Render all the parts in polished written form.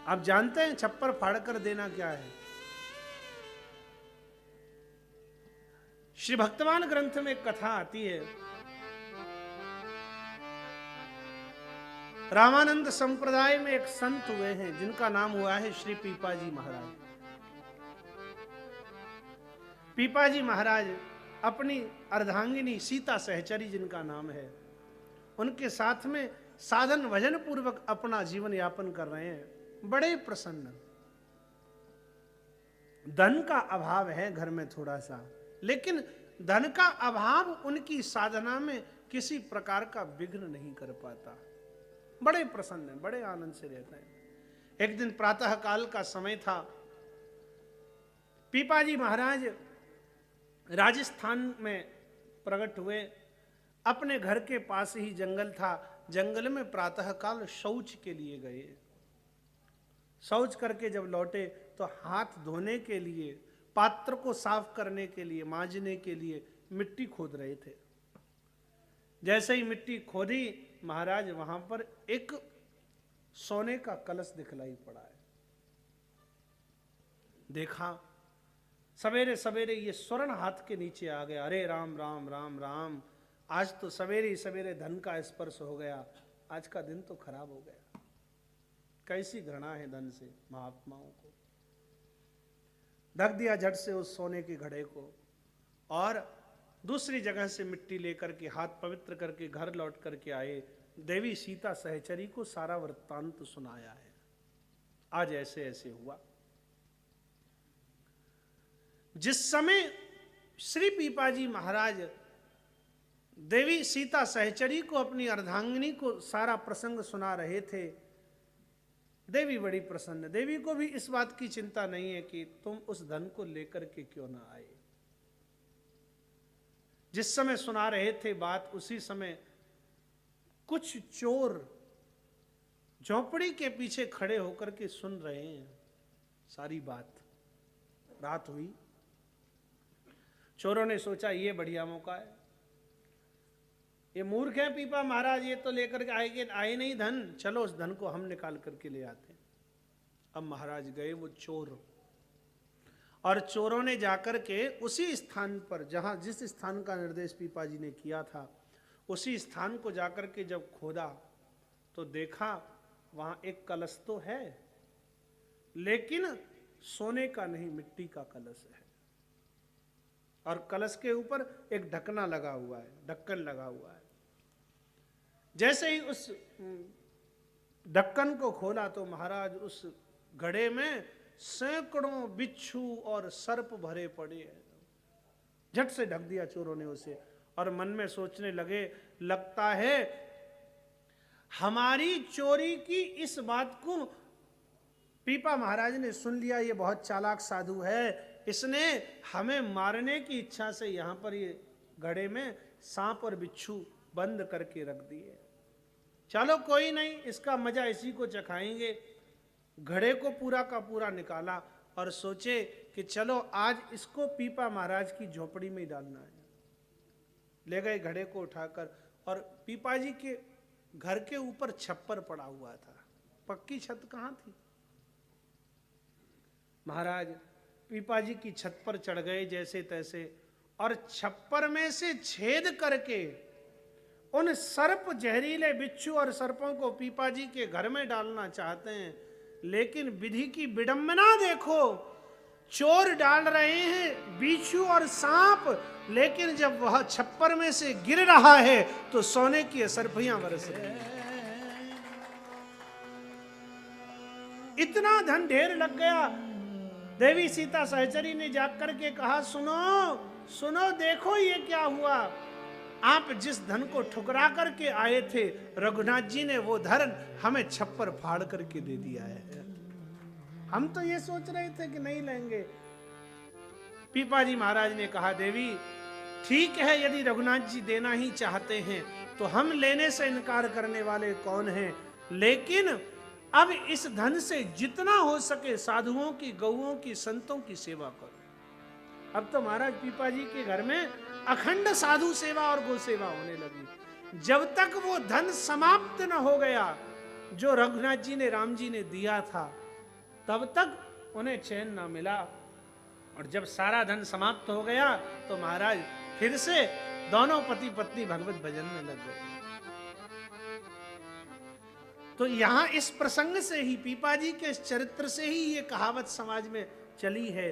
आप जानते हैं छप्पर फाड़ कर देना क्या है? श्री भक्तवान ग्रंथ में एक कथा आती है। रामानंद संप्रदाय में एक संत हुए हैं जिनका नाम हुआ है श्री पीपाजी महाराज। पीपाजी महाराज अपनी अर्धांगिनी सीता सहचरी जिनका नाम है, उनके साथ में साधन भजन पूर्वक अपना जीवन यापन कर रहे हैं, बड़े प्रसन्न। धन का अभाव है घर में थोड़ा सा, लेकिन धन का अभाव उनकी साधना में किसी प्रकार का विघ्न नहीं कर पाता। बड़े प्रसन्न हैं, बड़े आनंद से रहते हैं। एक दिन प्रातः काल का समय था। पीपाजी महाराज राजस्थान में प्रकट हुए। अपने घर के पास ही जंगल था। जंगल में प्रातः काल शौच के लिए गए। शौच करके जब लौटे तो हाथ धोने के लिए, पात्र को साफ करने के लिए, मांजने के लिए मिट्टी खोद रहे थे। जैसे ही मिट्टी खोदी, महाराज वहां पर एक सोने का कलश दिखलाई पड़ा है। देखा, सवेरे सवेरे ये स्वर्ण हाथ के नीचे आ गया। अरे राम राम राम राम, आज तो सवेरे ही सवेरे धन का स्पर्श हो गया, आज का दिन तो खराब हो गया। कैसी घृणा है धन से महात्माओं को। ढक दिया झट से उस सोने के घड़े को और दूसरी जगह से मिट्टी लेकर के हाथ पवित्र करके घर लौट करके आए। देवी सीता सहचरी को सारा वृत्तांत सुनाया है। आज ऐसे ऐसे हुआ। जिस समय श्री पीपाजी महाराज देवी सीता सहचरी को, अपनी अर्धांगिनी को सारा प्रसंग सुना रहे थे, देवी बड़ी प्रसन्न। देवी को भी इस बात की चिंता नहीं है कि तुम उस धन को लेकर के क्यों ना आए। जिस समय सुना रहे थे बात, उसी समय कुछ चोर झोपड़ी के पीछे खड़े होकर के सुन रहे हैं सारी बात। रात हुई, चोरों ने सोचा ये बढ़िया मौका है, ये मूर्ख है पीपा महाराज, ये तो लेकर के आए नहीं धन, चलो उस धन को हम निकाल करके ले आते हैं। अब महाराज गए वो चोर, और चोरों ने जाकर के उसी स्थान पर जहां जिस स्थान का निर्देश पीपाजी ने किया था, उसी स्थान को जाकर के जब खोदा तो देखा वहां एक कलश तो है, लेकिन सोने का नहीं, मिट्टी का कलश है। और कलश के ऊपर एक ढकना लगा हुआ है, ढक्कन लगा हुआ है। जैसे ही उस ढक्कन को खोला तो महाराज उस घड़े में सैकड़ों बिच्छू और सर्प भरे पड़े हैं। झट से ढक दिया चोरों ने उसे, और मन में सोचने लगे, लगता है हमारी चोरी की इस बात को पीपा महाराज ने सुन लिया। ये बहुत चालाक साधु है, इसने हमें मारने की इच्छा से यहां पर ये घड़े में सांप और बिच्छू बंद करके रख दिए। चलो कोई नहीं, इसका मजा इसी को चखाएंगे। घड़े को पूरा का पूरा निकाला और सोचे कि चलो आज इसको पीपा महाराज की झोपड़ी में ही डालना है। ले गए घड़े को उठाकर, और पीपाजी के घर के ऊपर छप्पर पड़ा हुआ था, पक्की छत कहां थी। महाराज पीपाजी की छत पर चढ़ गए जैसे तैसे, और छप्पर में से छेद करके उन सर्प, जहरीले बिच्छू और सर्पों को पीपाजी के घर में डालना चाहते हैं। लेकिन विधि की विडंबना देखो, चोर डाल रहे हैं बिच्छू और सांप, लेकिन जब वह छप्पर में से गिर रहा है तो सोने की सर्पियां बरस रही हैं। इतना धन ढेर लग गया। देवी सीता सहचरी ने जाकर के कहा, सुनो सुनो, देखो ये क्या हुआ। आप जिस धन को ठुकरा करके आए थे, रघुनाथ जी ने वो धन हमें छप्पर फाड़ करके दे दिया है। हम तो ये सोच रहे थे कि नहीं लेंगे। पीपाजी महाराज ने कहा, देवी ठीक है, यदि रघुनाथ जी देना ही चाहते हैं तो हम लेने से इनकार करने वाले कौन हैं, लेकिन अब इस धन से जितना हो सके साधुओं की, गौओं की, संतों की सेवा करो। अब तो महाराज पीपाजी के घर में अखंड साधु सेवा और गौ सेवा होने लगी। जब तक वो धन समाप्त न हो गया जो रघुनाथ जी ने, राम जी ने दिया था, तब तक उन्हें चैन ना मिला। और जब सारा धन समाप्त हो गया तो महाराज फिर से दोनों पति पत्नी भगवत भजन में लग गए। तो यहां इस प्रसंग से ही, पीपा जी के इस चरित्र से ही ये कहावत समाज में चली है,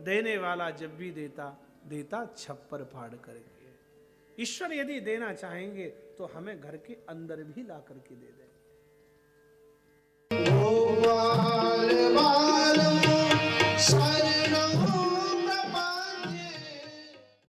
देने वाला जब भी देता, देता छप्पर फाड़ करके। ईश्वर यदि देना चाहेंगे तो हमें घर के अंदर भी ला करके दे देंगे।